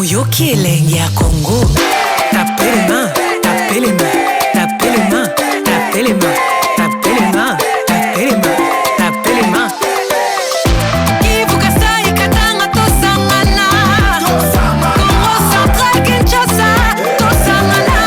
Boyoki elenge ya Congo. Tapez les mains, tapez les mains, tapez les mains, tapez les mains, tapez les mains, tapez les mains, tapez les mains. Kivu Kasai Katanga tosangana. Congo Central Kinshasa tosangana.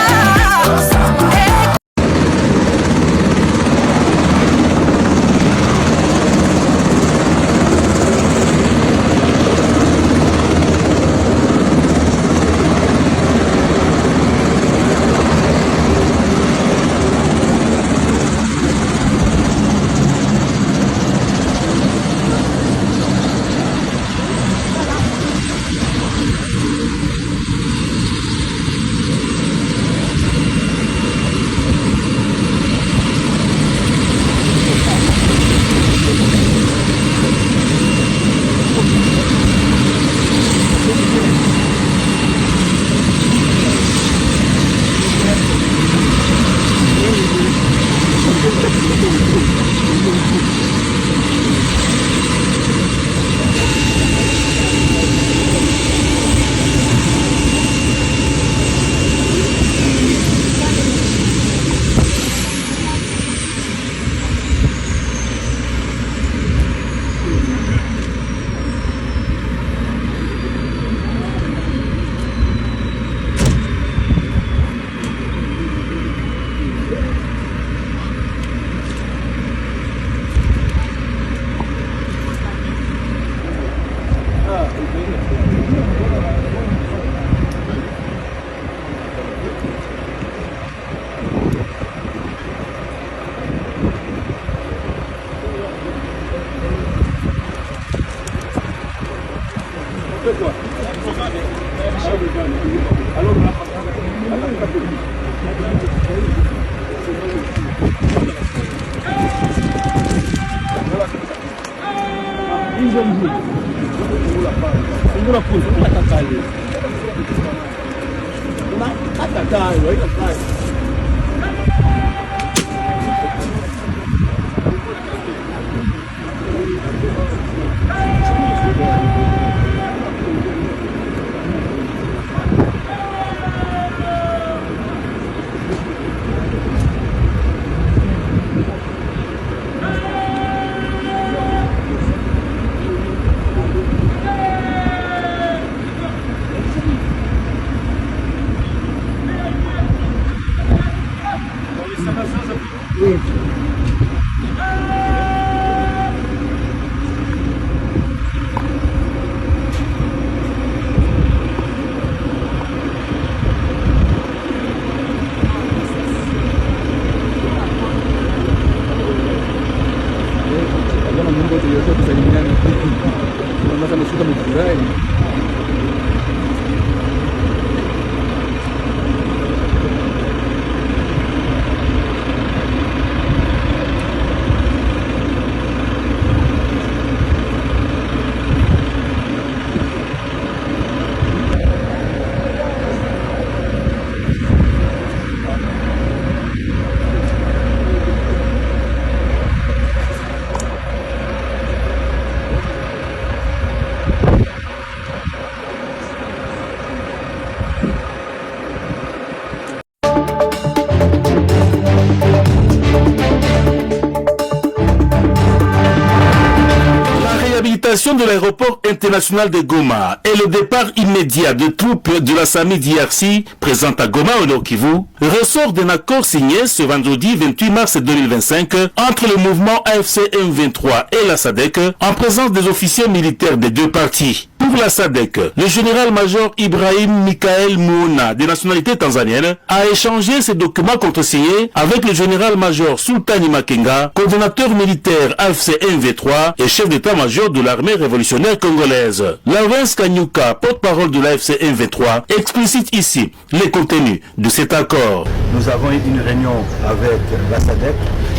De l'aéroport international de Goma et le départ immédiat de troupes de la SAMI DRC présente à Goma au Nord Kivu ressort d'un accord signé ce vendredi 28 mars 2025 entre le mouvement AFC M23 et la SADC en présence des officiers militaires des deux parties. Pour la SADC, le général-major Ibrahim Michael Muona, de nationalité tanzanienne, a échangé ces documents contresignés avec le général-major Sultani Makenga, coordonnateur militaire AFC M23 et chef d'état-major de l'armée révolutionnaire congolaise. Lawrence Kanyuka, porte-parole de l'AFC M23, explicite ici les contenus de cet accord. Nous avons eu une réunion avec la SADC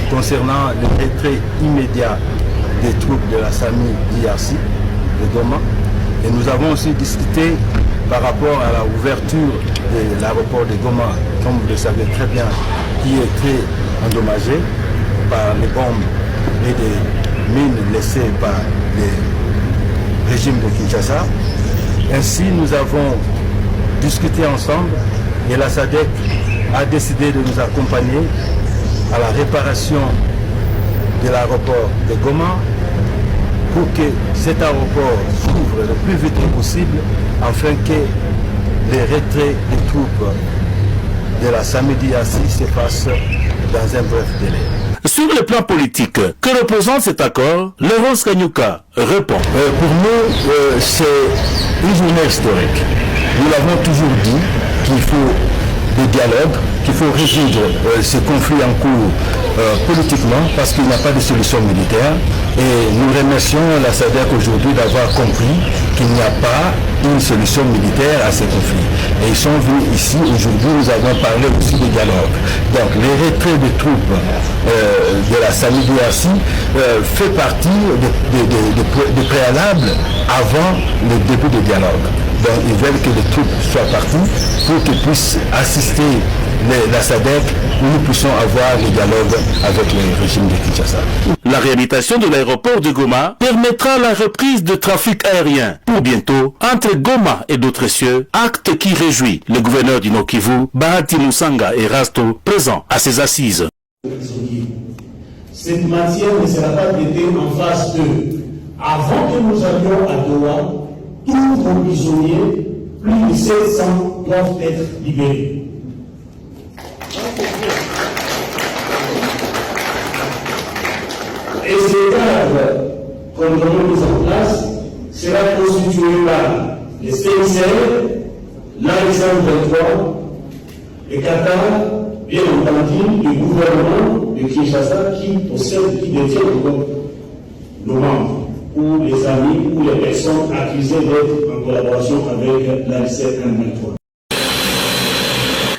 concernant le retrait immédiat des troupes de la SAMI DRC de Goma. Et nous avons aussi discuté par rapport à la ouverture de l'aéroport de Goma, comme vous le savez très bien, qui est très endommagé par les bombes et des mines laissées par les régime de Kinshasa. Ainsi, nous avons discuté ensemble et la SADC a décidé de nous accompagner à la réparation de l'aéroport de Goma pour que cet aéroport s'ouvre le plus vite possible afin que les retraits des troupes de la SAMI-DRC se fassent dans un bref délai. Sur le plan politique, que représente cet accord? Laurence Kanyuka répond. Pour nous, c'est une journée historique. Nous l'avons toujours dit qu'il faut des dialogues, qu'il faut résoudre ce conflit en cours politiquement parce qu'il n'y a pas de solution militaire. Et nous remercions la SADC aujourd'hui d'avoir compris qu'il n'y a pas une solution militaire à ce conflit. Et ils sont venus ici aujourd'hui, nous avons parlé aussi de dialogue. Donc les retraits des troupes de la SAMI-DRC fait partie des préalables avant le début du dialogue. Donc ils veulent que les troupes soient parties pour qu'ils puissent assister la SADC, où nous puissions avoir le dialogue avec le régime de Kinshasa. La réhabilitation de l'aéroport de Goma permettra la reprise de trafic aérien pour bientôt entre Goma et d'autres cieux, acte qui réjouit le gouverneur du Nord Kivu, Bahati Musanga et Rasto, présent à ses assises. Cette matière ne sera pas traitée en phase 2. Avant que nous allions à Doha, tous nos prisonniers, plus de 700, doivent être libérés. Et ce cadre qu'on devrait mettre en place sera constitué par les CICR, l'ASM 23, le Qatar, bien entendu, le gouvernement de Kinshasa qui possède, qui détient nos membres, ou les amis, ou les personnes accusées d'être en collaboration avec l'ASM 23.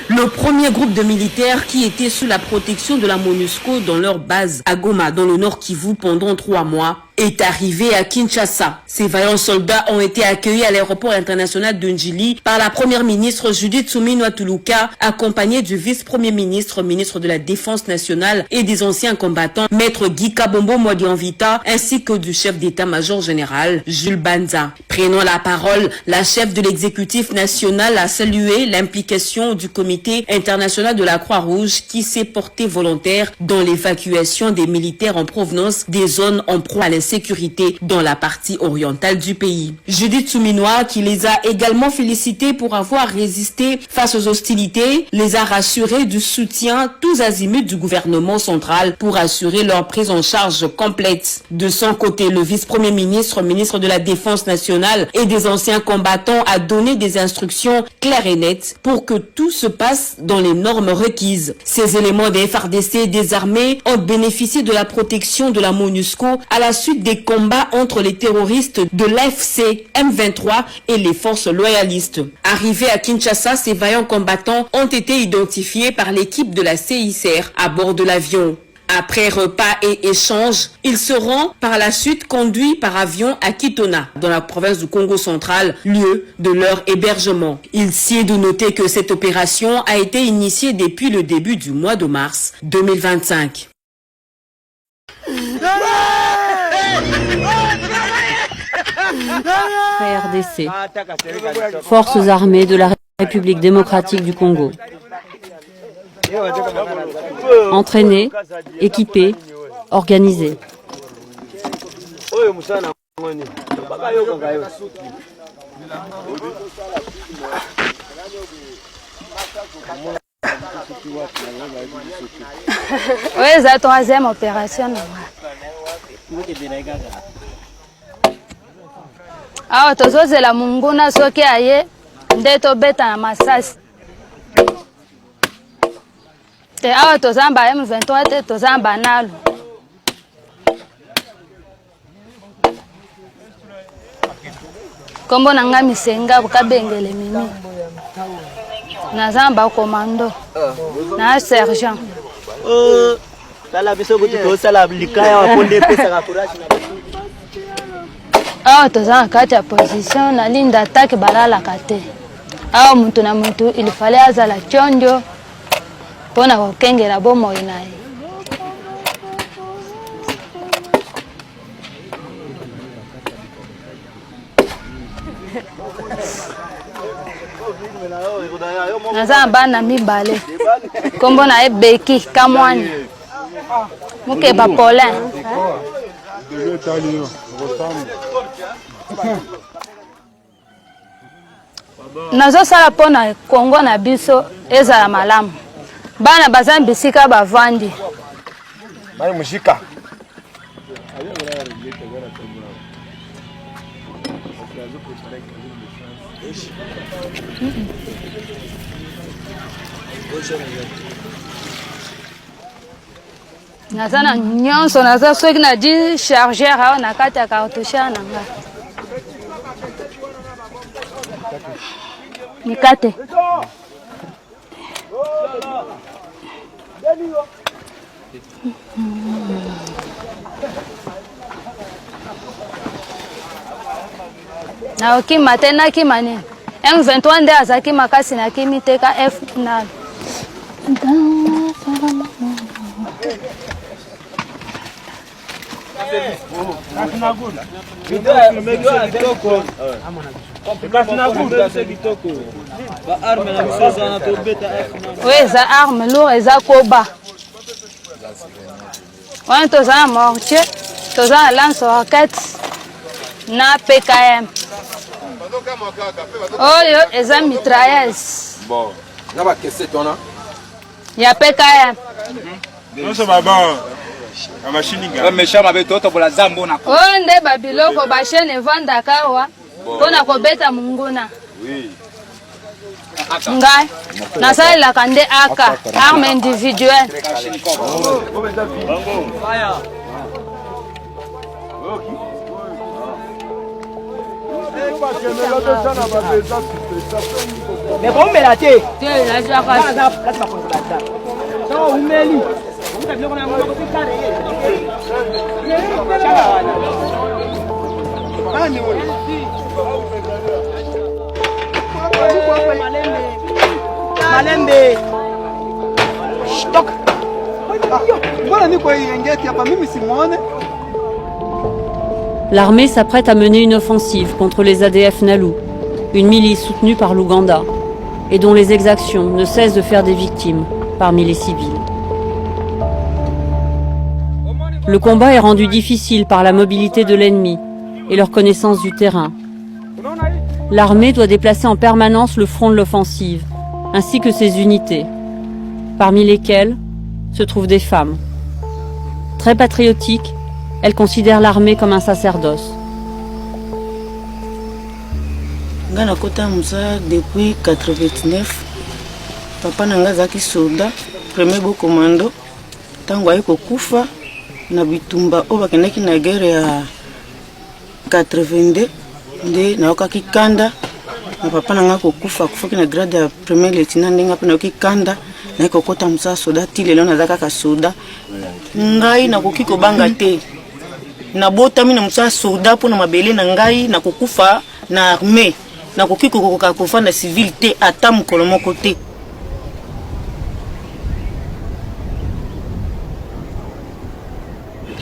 Le premier groupe de militaires qui était sous la protection de la MONUSCO dans leur base à Goma, dans le Nord Kivu, pendant 3 mois, est arrivé à Kinshasa. Ces vaillants soldats ont été accueillis à l'aéroport international de Njili par la première ministre Judith Suminwa Tuluka, accompagnée du vice-premier ministre, ministre de la Défense nationale et des anciens combattants, maître Guy Kabombo Mwadianvita, ainsi que du chef d'état-major général, Jules Banza. Prenant la parole, la chef de l'exécutif national a salué l'implication du comité international de la Croix-Rouge qui s'est porté volontaire dans l'évacuation des militaires en provenance des zones en proie à la sécurité dans la partie orientale du pays. Judith Suminwa, qui les a également félicités pour avoir résisté face aux hostilités, les a rassurés du soutien tous azimuts du gouvernement central pour assurer leur prise en charge complète. De son côté, le vice-premier ministre, ministre de la Défense nationale et des anciens combattants a donné des instructions claires et nettes pour que tout se passe dans les normes requises. Ces éléments des FARDC désarmés ont bénéficié de la protection de la MONUSCO à la suite des combats entre les terroristes de l'AFC M23 et les forces loyalistes. Arrivés à Kinshasa, ces vaillants combattants ont été identifiés par l'équipe de la CICR à bord de l'avion. Après repas et échanges, ils seront par la suite conduits par avion à Kitona, dans la province du Congo central, lieu de leur hébergement. Il sied de noter que cette opération a été initiée depuis le début du mois de mars 2025. RDC, Forces armées de la République démocratique du Congo. Entraînés, équipés, organisés. Oui, c'est la troisième opération. Ah, c'est la munguna soki aye ndeto beta na masasi. Te awa tozamba M23 te tozamba nalo. Kombo nanga misenga bukabengele mimi. Nazamba komando. Na sergent. Kala biso kuti tosala likaya waponde pesa ka courage na awa toza kati ya position na linda attaque balalaka te. Awa mutu na mutu il fallait azala chonjo pona kokengela bomoi na ye. naza bana mibale kombo na ebeki kamwani muke ba Paulin nazo sala pona Kongo na biso ezala malamu bana baza bisika bavandi bali mushika naza na nyonso naza soki na di chargeur awa na kati ya cartouche na nga mikate na okima te nakima nini M23 nde azaki makasi nakimi te ka F na oui, eza arme lourde, eza koba. On toza na mortier, toza na lance roquette na PKM. Oyo eza mitrailleuse. Bon, na ba kese tona. Ya PKM. Non so baba. A machine ga. Mesha mabe toto bola zambo na. Onde babiloko ba chaîne vanda kawa. Pona kobeta munguna. Oui. Ngai nasalela kande aka arme individuelle. Mais bon mais la té. Té la jaka. Ça umeli. Malembe. Stock. L'armée s'apprête à mener une offensive contre les ADF Nalu, une milice soutenue par l'Ouganda, et dont les exactions ne cessent de faire des victimes parmi les civils. Le combat est rendu difficile par la mobilité de l'ennemi et leur connaissance du terrain. L'armée doit déplacer en permanence le front de l'offensive, ainsi que ses unités, parmi lesquelles se trouvent des femmes. Très patriotiques, elles considèrent l'armée comme un sacerdoce. Ngana kota musa depuis 89. Papa nanga zaki soldat, premier beau commando. Tango ayiko kufa na bitumba oba kenaki na guerre ya 82 nde na okaki kanda. Na papa nanga ko kufa kufoki na grade ya premier lieutenant ndenga pe na okaki kanda na ko kota musa soldat tilelo na zaka ka soldat. Ngai na koki ko banga te. Na botami na musa soldat po na mabele na ngai na kokufa na armée. Na koki kokoka kofa na civil te ata mokolo moko te.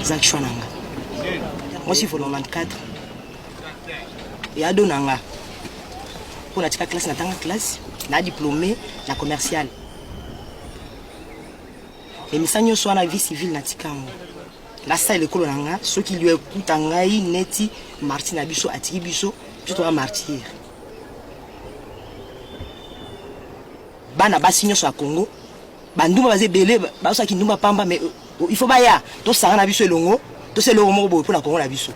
Zaki Chwananga. Moi je suis 94. Et ado nanga. Pour la tika classe na tanga classe, na diplômé na commercial. Et misanyo so na vie civile na tikango. La salle école nanga, ceux qui lui écoutent ngai neti Martin Abiso atiki biso, plutôt un martyr. Bana basinyo so a Congo. Banduma baze belé, ba so ki nduma pamba mais il faut baya to sanga na biso elongo, to se longo mo pour la Congo na biso.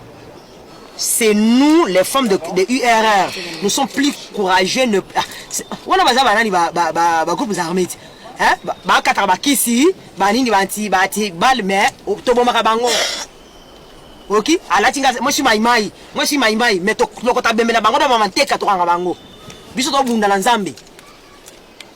C'est nous les femmes de URR, nous sommes plus courageux ne on a baza banani ba groupes armés. Hein? Ba kata ba kisi, ba nini banti bal mais to bomaka bango. OK? Ala tinga moi je suis maimai, mais to lokota bemela bango na mamanteka to kanga bango. Biso to bunda na Nzambe.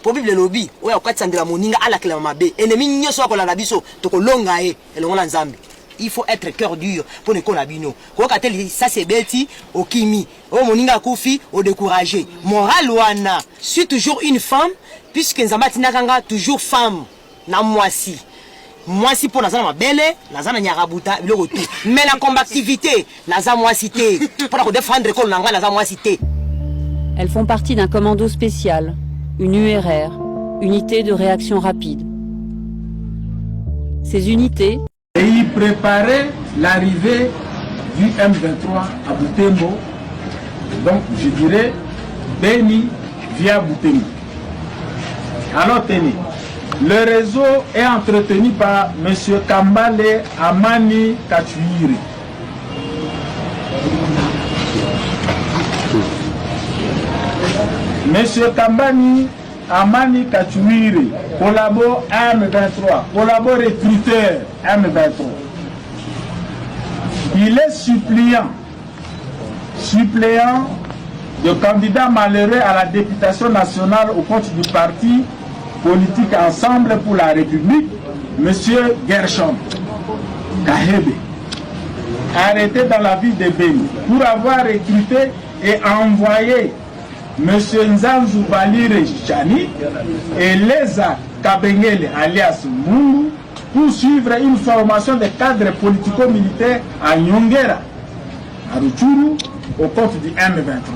Pour vivre le lobby, ouais, au 400 de la moninga à la clamabé. Ennemi n'y soit qu'on la biso, toko longa et l'on l'ensemble. Il faut être cœur dur pour ne connaître bino. Quoi ça c'est bêti, au kimi, au moninga koufi, au découragé. Moral wana, suis toujours une femme, puisque Nzambatina kanga toujours femme. Na moi si. Moi si pour Nazana ma belle, Nazana nyarabuta, le retour. Mais la combativité, Nazana moi cité. Pour la défendre l'école, Nazana moi cité. Elles font partie d'un commando spécial, une URR, unité de réaction rapide. Ces unités... Et y préparer l'arrivée du M23 à Butembo, donc je dirais Beni via Butembo. Alors tenez, le réseau est entretenu par M. Kambale Amani Katuire. M. Kambani Amani Katuire, collabore M23, collabore recruteur M23. Il est suppléant de candidat malheureux à la députation nationale au compte du parti politique Ensemble pour la République, M. Gershon Kahebe, arrêté dans la ville de Beni pour avoir recruté et envoyé M. Nzanzu Balire Chani et Leza Kabengele alias Mungu pour suivre une formation de cadres politico-militaires à Nyongera, à Rutshuru, au compte du M23.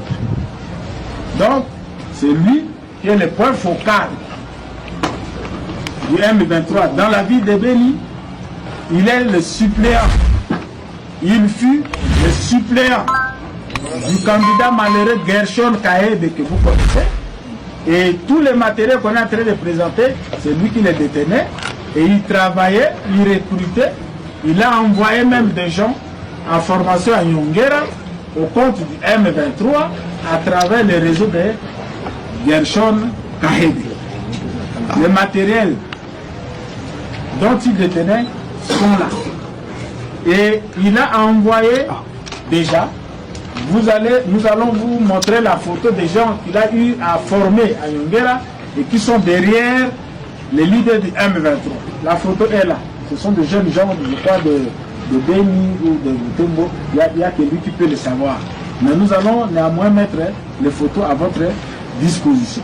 Donc, c'est lui qui est le point focal du M23 dans la ville de Beni. Il est le suppléant. Il fut le suppléant du candidat malheureux Gershon Kahebe que vous connaissez. Et tous les matériels qu'on est en train de présenter, c'est lui qui les détenait. Et il travaillait, il recrutait. Il a envoyé même des gens en formation à Nyongera au compte du M23 à travers les réseaux de Gershon Kahebe. Les matériels dont il détenait sont là. Et il a envoyé déjà, nous allons vous montrer la photo des gens qu'il a eu à former à Nyongera et qui sont derrière les leaders du M23. La photo est là. Ce sont des jeunes gens, je crois, de Beni ou de Butembo. Il y a que lui qui peut le savoir. Mais nous allons néanmoins mettre les photos à votre disposition.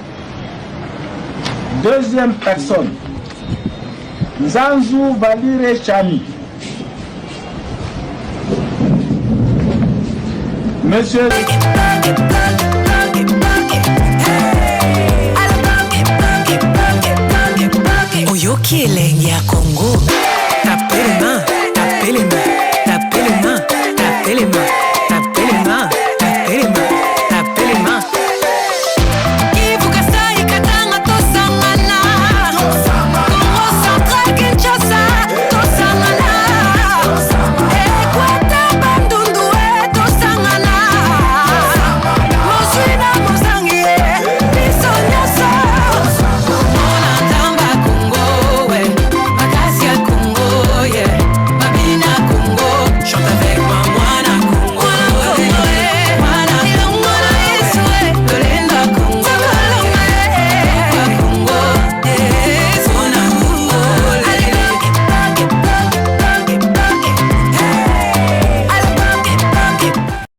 Deuxième personne, Nzanzu Balire Chani. Monsieur... Oyoki elenge yako